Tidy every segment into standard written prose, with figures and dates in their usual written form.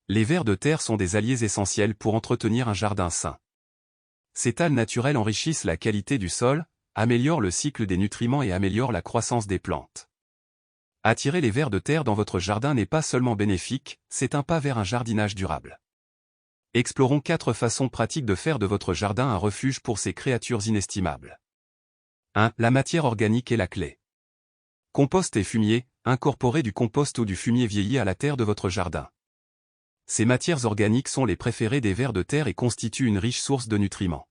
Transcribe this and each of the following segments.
Les vers de terre sont des alliés essentiels pour entretenir un jardin sain. Ces tâles naturelles enrichissent la qualité du sol, améliorent le cycle des nutriments et améliorent la croissance des plantes. Attirer les vers de terre dans votre jardin n'est pas seulement bénéfique, c'est un pas vers un jardinage durable. Explorons 4 façons pratiques de faire de votre jardin un refuge pour ces créatures inestimables. 1. La matière organique est la clé. Compost et fumier, incorporez du compost ou du fumier vieilli à la terre de votre jardin. Ces matières organiques sont les préférées des vers de terre et constituent une riche source de nutriments.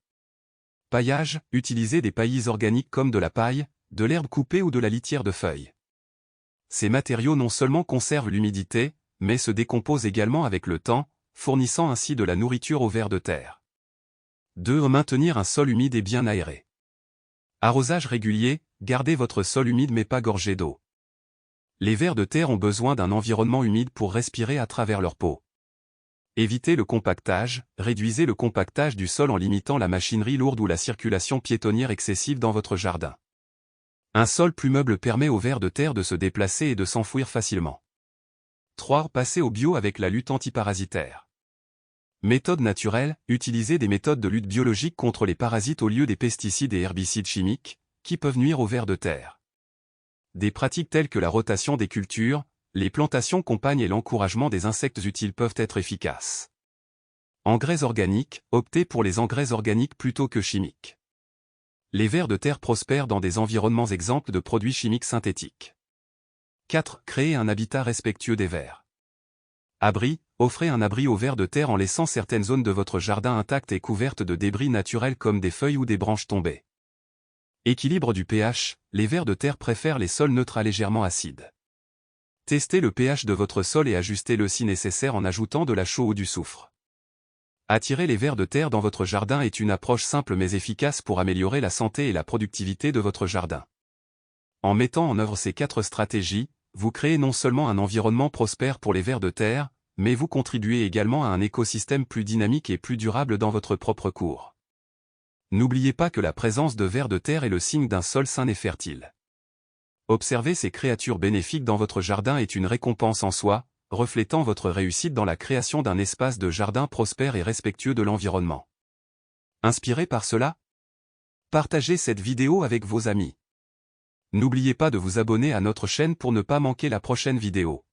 Paillage, utilisez des paillis organiques comme de la paille, de l'herbe coupée ou de la litière de feuilles. Ces matériaux non seulement conservent l'humidité, mais se décomposent également avec le temps, fournissant ainsi de la nourriture aux vers de terre. 2. Maintenir un sol humide et bien aéré. Arrosage régulier, gardez votre sol humide mais pas gorgé d'eau. Les vers de terre ont besoin d'un environnement humide pour respirer à travers leur peau. Évitez le compactage, réduisez le compactage du sol en limitant la machinerie lourde ou la circulation piétonnière excessive dans votre jardin. Un sol plus meuble permet aux vers de terre de se déplacer et de s'enfouir facilement. 3. Passez au bio avec la lutte antiparasitaire. Méthode naturelle, utilisez des méthodes de lutte biologique contre les parasites au lieu des pesticides et herbicides chimiques, qui peuvent nuire aux vers de terre. Des pratiques telles que la rotation des cultures, les plantations compagnes et l'encouragement des insectes utiles peuvent être efficaces. Engrais organiques, optez pour les engrais organiques plutôt que chimiques. Les vers de terre prospèrent dans des environnements exempts de produits chimiques synthétiques. 4. Créez un habitat respectueux des vers. Abri, offrez un abri aux vers de terre en laissant certaines zones de votre jardin intactes et couvertes de débris naturels comme des feuilles ou des branches tombées. Équilibre du pH, les vers de terre préfèrent les sols neutres à légèrement acides. Testez le pH de votre sol et ajustez-le si nécessaire en ajoutant de la chaux ou du soufre. Attirer les vers de terre dans votre jardin est une approche simple mais efficace pour améliorer la santé et la productivité de votre jardin. En mettant en œuvre ces 4 stratégies, vous créez non seulement un environnement prospère pour les vers de terre, mais vous contribuez également à un écosystème plus dynamique et plus durable dans votre propre cour. N'oubliez pas que la présence de vers de terre est le signe d'un sol sain et fertile. Observer ces créatures bénéfiques dans votre jardin est une récompense en soi, reflétant votre réussite dans la création d'un espace de jardin prospère et respectueux de l'environnement. Inspiré par cela? Partagez cette vidéo avec vos amis. N'oubliez pas de vous abonner à notre chaîne pour ne pas manquer la prochaine vidéo.